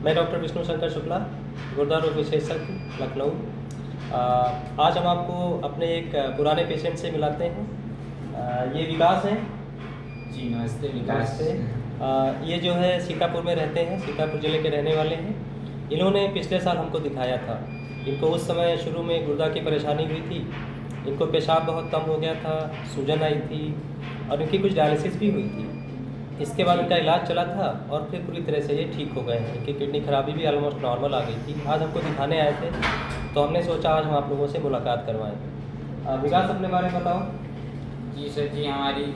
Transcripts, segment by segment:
मैं डॉक्टर विष्णु शंकर शुक्ला, गुर्दा रोग विशेषज्ञ, लखनऊ। आज हम आपको अपने एक पुराने पेशेंट से मिलाते हैं। ये विकास हैं। जी नमस्ते विकास। ये जो है सीतापुर में रहते हैं, सीतापुर ज़िले के रहने वाले हैं। इन्होंने पिछले साल हमको दिखाया था। इनको उस समय शुरू में गुर्दा की परेशानी हुई थी। इनको पेशाब बहुत कम हो गया था, सूजन आई थी और इनकी कुछ डायलिसिस भी हुई थी। इसके बाद इनका इलाज चला था और फिर पूरी तरह से ये ठीक हो गए हैं। इनकी किडनी खराबी भी ऑलमोस्ट नॉर्मल आ गई थी। आज हमको दिखाने आए थे तो हमने सोचा आज हम आप लोगों से मुलाकात करवाएं। विकास अपने बारे में बताओ। जी सर जी, हमारी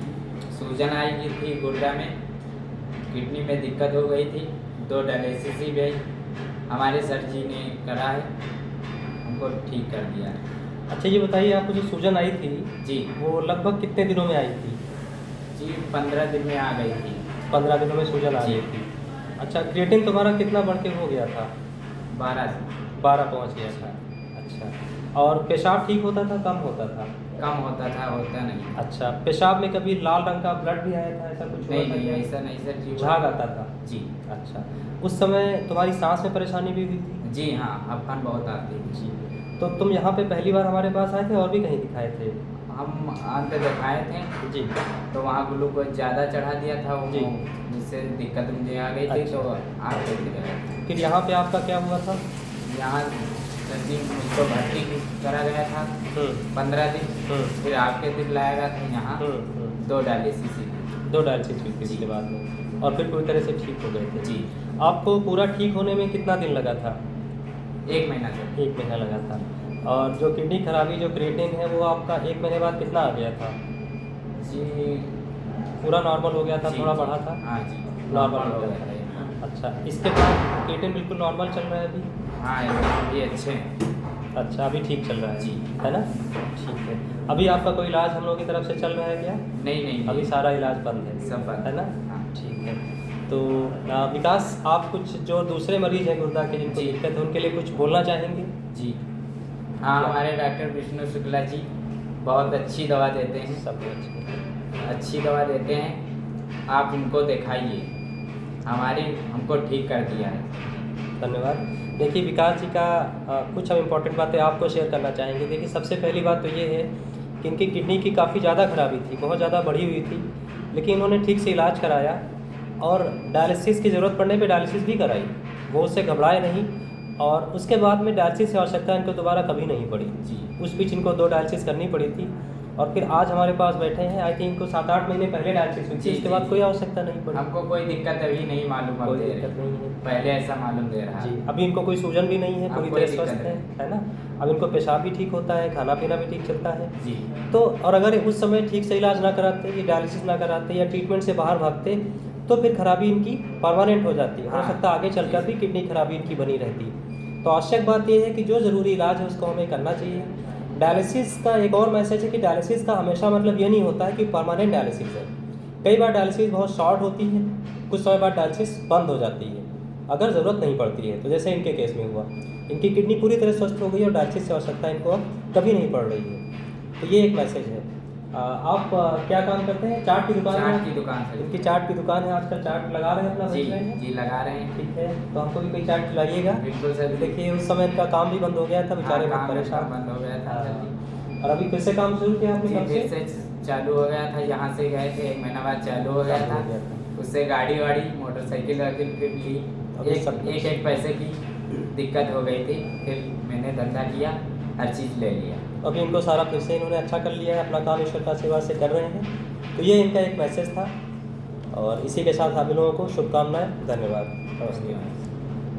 सूजन आई हुई थी गुर्दा में, किडनी में दिक्कत हो गई थी, 2 डायलिसिस भी गई, हमारे सर जी ने करा है, हमको ठीक कर दिया। अच्छा ये बताइए, आपको जो सूजन आई थी जी वो लगभग कितने दिनों में आई थी? जी 15 दिन में आ गई थी। 15 दिनों में सूजन आ गई थी। अच्छा, क्रिएटिन तुम्हारा कितना बढ़ के हो गया था? 12 पहुँच गया था। अच्छा, और पेशाब ठीक होता था, कम होता था? कम होता था, होता नहीं। अच्छा, पेशाब में कभी लाल रंग का ब्लड भी आया था, ऐसा कुछ हुआ था? नहीं, ऐसा नहीं सर जी। झाग आता था? जी। अच्छा, उस समय तुम्हारी सांस में परेशानी भी हुई थी? जी हाँ, अफगान बहुत आती है जी। तो तुम यहाँ पे पहली बार हमारे पास आए थे और भी कहीं दिखाए थे? हम अंत दिखाए थे जी। तो वहाँ ग्लूकोज ज़्यादा चढ़ा दिया था वो, जी। जिससे दिक्कत मुझे आ गई थी। अच्छा। तो आगे गए। फिर यहाँ पे आपका क्या हुआ था? यहाँ सर जी मुझको भर्ती करा गया था 15 दिन। फिर आपके दिन लाया गया था यहाँ 2 डायलिसिस हुई। 2 डायलिसिस हुई थी इसके बाद में, और फिर पूरी तरह से ठीक हो गए थे? जी। आपको पूरा ठीक होने में कितना दिन लगा था? 1 महीना सर। 1 महीना लगा था। और जो किडनी खराबी, जो क्रिएटिन है, वो आपका 1 महीने बाद कितना आ गया था? जी पूरा नॉर्मल हो गया था? जी, थोड़ा जी। बढ़ा था? हाँ जी, नॉर्मल हो गया था। अच्छा, इसके बाद क्रिएटिन बिल्कुल नॉर्मल चल रहा है अभी? हाँ ये अच्छे हैं। अच्छा, अभी ठीक चल रहा है जी। है ना? ठीक है। अभी आपका कोई इलाज हम लोगों की तरफ से चल रहा है क्या? नहीं, अभी सारा इलाज बंद है? सब बंद है ना? हाँ। ठीक है। तो विकास, आप कुछ जो दूसरे मरीज हैं गुर्दा के जिनको जी। दिक्कत है उनके लिए कुछ बोलना चाहेंगे? जी हाँ, हमारे डॉक्टर विष्णु शुक्ला जी बहुत अच्छी दवा देते हैं। सब अच्छी दवा देते हैं, आप इनको दिखाइए, हमको ठीक कर दिया है। धन्यवाद। देखिए विकास जी का कुछ हम इम्पोर्टेंट बातें आपको शेयर करना चाहेंगे। देखिए सबसे पहली बात तो ये है कि इनकी किडनी की काफ़ी ज़्यादा खराबी थी, बहुत ज़्यादा बढ़ी हुई थी, लेकिन इन्होंने ठीक से इलाज कराया और डायलिसिस की ज़रूरत पड़ने पे डायलिसिस भी कराई। वो उससे घबराए नहीं और उसके बाद में डायलिसिस की आवश्यकता इनको दोबारा कभी नहीं पड़ी। जी। उस बीच इनको 2 डायलिसिस करनी पड़ी थी और फिर आज हमारे पास बैठे हैं। आई थिंक इनको 7-8 महीने पहले डायलिसिस हुई थी, जी, उसके जी, बाद जी। कोई आवश्यकता नहीं पड़ी। हमको कोई दिक्कत अभी नहीं मालूम, कोई दिक्कत नहीं है। पहले ऐसा मालूम दे रहा जी, है। अभी इनको कोई सूजन भी नहीं है, अब पूरी कोई तरह दिक्कत स्वस्थ नहीं। है ना? अब इनको पेशाब भी ठीक होता है, खाना पीना भी ठीक चलता है। जी। तो और अगर उस समय ठीक से इलाज ना कराते, ये डायलिसिस ना कराते या ट्रीटमेंट से बाहर भागते तो फिर खराबी इनकी परमानेंट हो जाती है। हो हाँ। सकता है आगे चलकर भी किडनी खराबी इनकी बनी रहती। तो आवश्यक बात यह है कि जो ज़रूरी इलाज है उसको हमें करना चाहिए। डायलिसिस का एक और मैसेज है कि डायलिसिस का हमेशा मतलब ये नहीं होता है कि परमानेंट डायलिसिस है। कई बार डायलिसिस बहुत शॉर्ट होती है, कुछ समय बाद डायलिसिस बंद हो जाती है अगर ज़रूरत नहीं पड़ती है। तो जैसे इनके केस में हुआ, इनकी किडनी पूरी तरह स्वस्थ हो गई और डायलिसिस की आवश्यकता इनको अब कभी नहीं पड़ रही है। तो ये एक मैसेज है। आप क्या काम करते हैं? चाट की दुकान है? चाट की दुकान है। इनकी चाट की दुकान है, आजकल चाट लगा रहे हैं, अपना जी बेच रहे हैं? जी लगा रहे हैं। ठीक है, तो हमको भी कोई चाट खिलाइएगा। बिल्कुल सर। देखिए उस समय इनका काम भी बंद हो गया था, बेचारे बहुत परेशान। बंद हो गया था सर जी। और अभी फिर से काम शुरू किया आपने? फिर से चालू हो गया था, यहाँ से गए थे 1 महीना बाद चालू हो गया था। उससे गाड़ी वाड़ी मोटरसाइकिल फिर ली, एक पैसे की दिक्कत हो गई थी, फिर मैंने धंधा किया, हर चीज़ ले लिया। अभी इनको सारा फिर से इन्होंने अच्छा कर लिया है, अपना काम ईश्वर का सेवा से कर रहे हैं। तो ये इनका एक मैसेज था और इसी के साथ आप लोगों को शुभकामनाएं। धन्यवाद। नमस्ते।